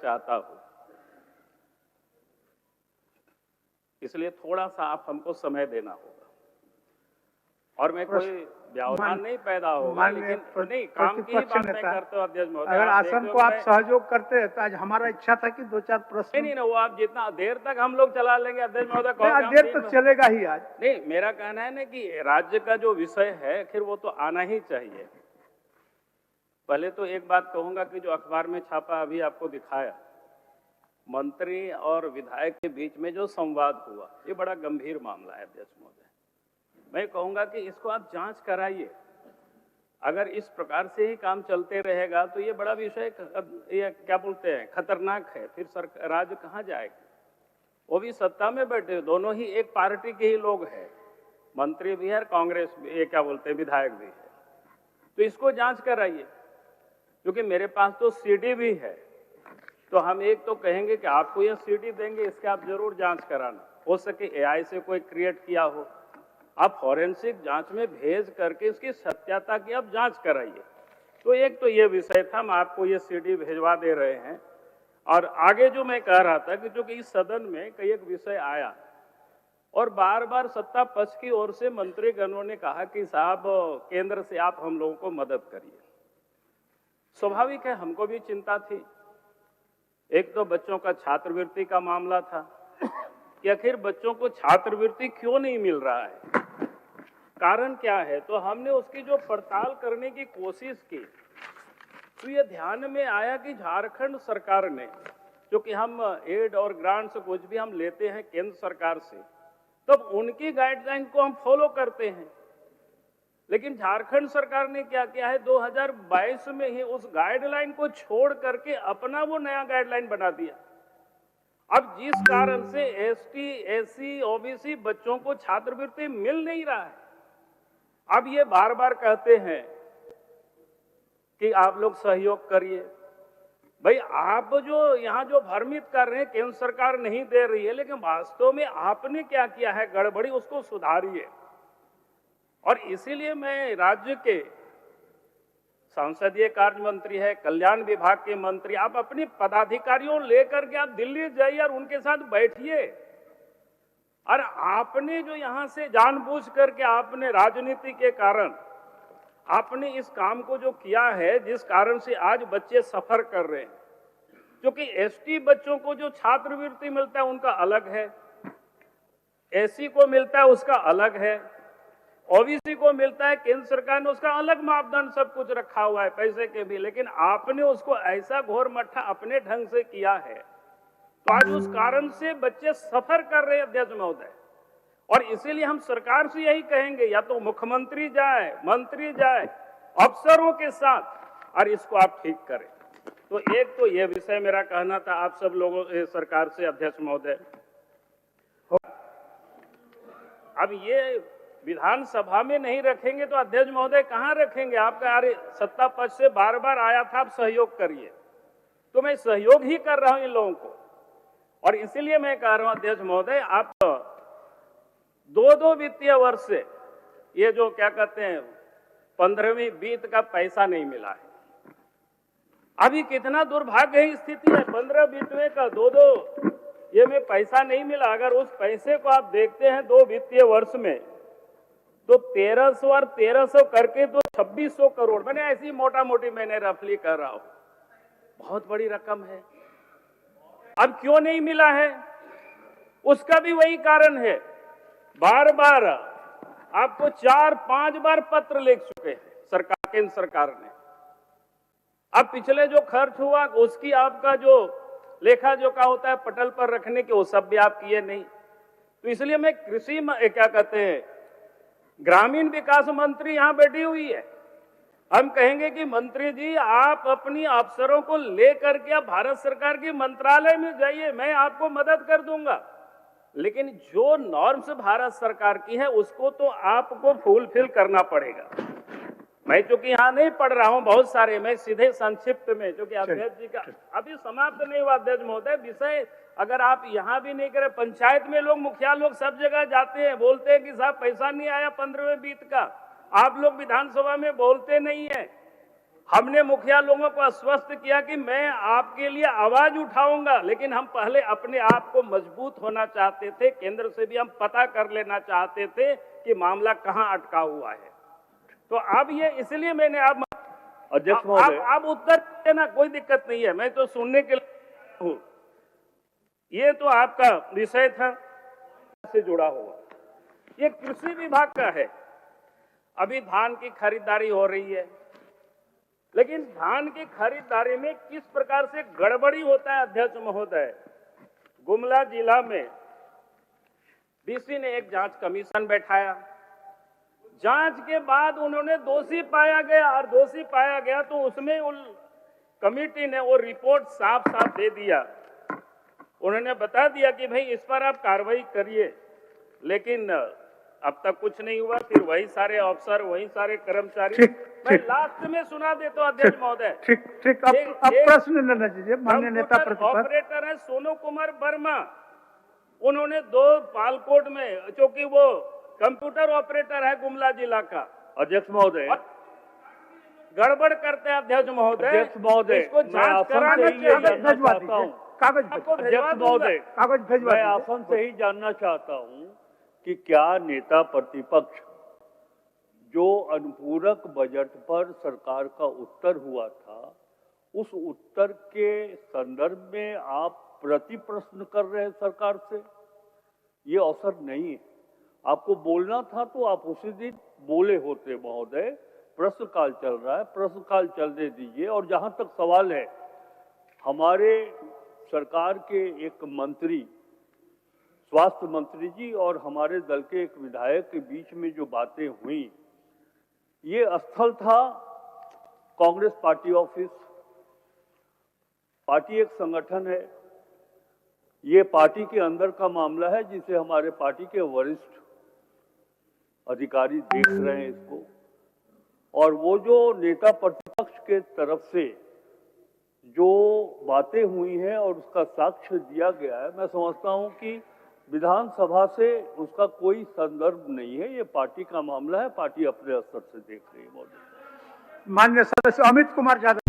चाहता हूं, इसलिए थोड़ा सा आप हमको समय देना होगा। और मैं कोई व्यवधान नहीं पैदा होगा, लेकिन नहीं, काम की ही बात मैं करता हूँ अध्यक्ष महोदय। अगर आसन को आप सहयोग करते हैं तो आज हमारा इच्छा था कि 2-4 प्रश्न नहीं, वो आप जितना देर तक हम लोग चला लेंगे अध्यक्ष महोदय, देर तो चलेगा ही आज। नहीं, मेरा कहना है ना कि राज्य का जो विषय है फिर वो तो आना ही चाहिए। पहले तो एक बात कहूंगा कि जो अखबार में छापा अभी आपको दिखाया, मंत्री और विधायक के बीच में जो संवाद हुआ, ये बड़ा गंभीर मामला है अध्यक्ष महोदय। मैं कहूंगा कि इसको आप जांच कराइए। अगर इस प्रकार से ही काम चलते रहेगा तो ये बड़ा विषय, ये क्या बोलते हैं, खतरनाक है। फिर सरकार, राज्य कहाँ जाएगा? वो भी सत्ता में बैठे, दोनों ही एक पार्टी के ही लोग हैं, मंत्री भी है, कांग्रेस भी, ये क्या बोलते हैं, विधायक भी है। तो इसको जांच कराइए, क्योंकि मेरे पास तो सीडी भी है। तो हम एक तो कहेंगे कि आपको ये सीडी देंगे, इसके आप जरूर जांच कराना। हो सके एआई से कोई क्रिएट किया हो, आप फॉरेंसिक जांच में भेज करके इसकी सत्यता की आप जांच कराइए। तो एक तो ये विषय था, हम आपको ये सीडी भेजवा दे रहे हैं। और आगे जो मैं कह रहा था कि चूंकि इस सदन में कई एक विषय आया और बार बार सत्ता पक्ष की ओर से मंत्रीगणों ने कहा कि साहब केंद्र से आप हम लोगों को मदद करिए। स्वाभाविक है, हमको भी चिंता थी। एक तो बच्चों का छात्रवृत्ति का मामला था कि आखिर बच्चों को छात्रवृत्ति क्यों नहीं मिल रहा है, कारण क्या है। तो हमने उसकी जो पड़ताल करने की कोशिश की तो ये ध्यान में आया कि झारखंड सरकार ने, जो कि हम एड और ग्रांट्स कुछ भी हम लेते हैं केंद्र सरकार से, तब उनकी गाइडलाइन को हम फॉलो करते हैं। लेकिन झारखंड सरकार ने क्या किया है, 2022 में ही उस गाइडलाइन को छोड़ करके अपना वो नया गाइडलाइन बना दिया। अब जिस कारण से एसटी, एससी, ओबीसी बच्चों को छात्रवृत्ति मिल नहीं रहा है। अब ये बार बार कहते हैं कि आप लोग सहयोग करिए। भाई, आप जो यहाँ जो भ्रमित कर रहे हैं, केंद्र सरकार नहीं दे रही है, लेकिन वास्तव में आपने क्या किया है गड़बड़ी, उसको सुधारिए। और इसीलिए मैं राज्य के संसदीय कार्य मंत्री है, कल्याण विभाग के मंत्री, आप अपने पदाधिकारियों लेकर के आप दिल्ली जाइए और उनके साथ बैठिए। और आपने जो यहां से जानबूझ करके आपने राजनीति के कारण आपने इस काम को जो किया है, जिस कारण से आज बच्चे सफर कर रहे हैं, क्योंकि एसटी बच्चों को जो छात्रवृत्ति मिलता है उनका अलग है, एससी को मिलता है उसका अलग है, ओबीसी को मिलता है, केंद्र सरकार ने उसका अलग मापदंड सब कुछ रखा हुआ है पैसे के भी। लेकिन आपने उसको ऐसा घोर मट्ठा अपने ढंग से किया है, तो आज उस कारण से बच्चे सफर कर रहे हैं अध्यक्ष महोदय। और इसीलिए हम सरकार से यही कहेंगे, या तो मुख्यमंत्री जाए, मंत्री जाए अफसरों के साथ और इसको आप ठीक करें। तो एक तो यह विषय मेरा कहना था आप सब लोगों सरकार से अध्यक्ष महोदय। अब ये विधानसभा में नहीं रखेंगे तो अध्यक्ष महोदय कहां रखेंगे? आपका अरे सत्ता पक्ष से बार बार आया था आप सहयोग करिए, तो मैं सहयोग ही कर रहा हूं इन लोगों को। और इसीलिए मैं कह रहा हूं अध्यक्ष महोदय, आप 2-2 वित्तीय वर्ष से ये जो क्या कहते हैं 15वीं वित्त का पैसा नहीं मिला है। अभी कितना दुर्भाग्य स्थिति है, 15 वित्तवें का 2-2 ये में पैसा नहीं मिला। अगर उस पैसे को आप देखते हैं 2 वित्तीय वर्ष में, तो 1300 और 1300 करके तो 2600 करोड़, मैंने ऐसी मोटा मोटी मैंने रफली कर रहा हूं, बहुत बड़ी रकम है। अब क्यों नहीं मिला है? उसका भी वही कारण है, बार बार आपको 4-5 बार पत्र लिख चुके हैं सरकार, केंद्र सरकार ने। अब पिछले जो खर्च हुआ उसकी आपका जो लेखा जोखा होता है पटल पर रखने के, वो सब भी आप किए नहीं। तो इसलिए मैं कृषि क्या कहते हैं ग्रामीण विकास मंत्री यहां बैठी हुई है, हम कहेंगे कि मंत्री जी आप अपनी अफसरों को लेकर के आप भारत सरकार के मंत्रालय में जाइए, मैं आपको मदद कर दूंगा। लेकिन जो नॉर्म्स भारत सरकार की है उसको तो आपको फुलफिल करना पड़ेगा। मैं चूंकि यहाँ नहीं पढ़ रहा हूँ बहुत सारे, मैं सीधे संक्षिप्त में, क्योंकि अध्यक्ष जी का अभी समाप्त नहीं हुआ अध्यक्ष महोदय विषय, अगर आप यहाँ भी नहीं करें, पंचायत में लोग, मुखिया लोग सब जगह जाते हैं, बोलते हैं कि साहब पैसा नहीं आया 15वें वित्त का, आप लोग विधानसभा में बोलते नहीं है। हमने मुखिया लोगों को आश्वस्त किया कि मैं आपके लिए आवाज उठाऊंगा, लेकिन हम पहले अपने आप को मजबूत होना चाहते थे। केंद्र से भी हम पता कर लेना चाहते थे कि मामला कहां अटका हुआ है। तो अब ये इसलिए मैंने अध्यक्ष महोदय, आप उत्तर देना, कोई दिक्कत नहीं है, मैं तो सुनने के लिए हूं। ये तो आपका विषय था से जुड़ा हुआ, ये कृषि विभाग का है। अभी धान की खरीदारी हो रही है, लेकिन धान की खरीदारी में किस प्रकार से गड़बड़ी होता है अध्यक्ष महोदय। गुमला जिला में डीसी ने एक जांच कमीशन बैठाया, जांच के बाद उन्होंने दोषी पाया गया, और दोषी पाया गया तो उसमें कमेटी ने वो रिपोर्ट साफ साफ दे दिया। उन्होंने बता दिया कि भाई इस पर आप कार्रवाई करिए, लेकिन अब तक कुछ नहीं हुआ। फिर वही सारे अफसर, वही सारे कर्मचारी, मैं लास्ट में सुना देता हूं अध्यक्ष महोदय। ठीक अब प्रश्न लेना चाहिए माननीय नेता प्रतिपक्ष। ऑपरेटर है सोनू कुमार वर्मा, उन्होंने 2 पालकोट में, क्योंकि वो कंप्यूटर ऑपरेटर है गुमला जिला का। अध्यक्ष महोदय, गड़बड़ करते हैं अध्यक्ष महोदय। अध्यक्ष महोदय, इसको जांच कराना चाहिए। कागज अध्यक्ष महोदय, कागज भिजवा मैं आसन से ही जानना चाहता हूं कि क्या नेता प्रतिपक्ष जो अनुपूरक बजट पर सरकार का उत्तर हुआ था, उस उत्तर के संदर्भ में आप प्रति प्रश्न कर रहे हैं सरकार से? ये अवसर नहीं है। आपको बोलना था तो आप उसी दिन बोले होते महोदय। प्रश्नकाल चल रहा है, प्रश्नकाल चलने दीजिए। और जहां तक सवाल है, हमारे सरकार के एक मंत्री, स्वास्थ्य मंत्री जी और हमारे दल के एक विधायक के बीच में जो बातें हुई, ये स्थल था कांग्रेस पार्टी ऑफिस। पार्टी एक संगठन है, ये पार्टी के अंदर का मामला है, जिसे हमारे पार्टी के वरिष्ठ अधिकारी देख रहे हैं इसको। और वो जो नेता प्रतिपक्ष के तरफ से जो बातें हुई हैं और उसका साक्ष्य दिया गया है, मैं समझता हूं कि विधानसभा से उसका कोई संदर्भ नहीं है। ये पार्टी का मामला है, पार्टी अपने स्तर से देख रही है महोदय। माननीय सदस्य अमित कुमार यादव।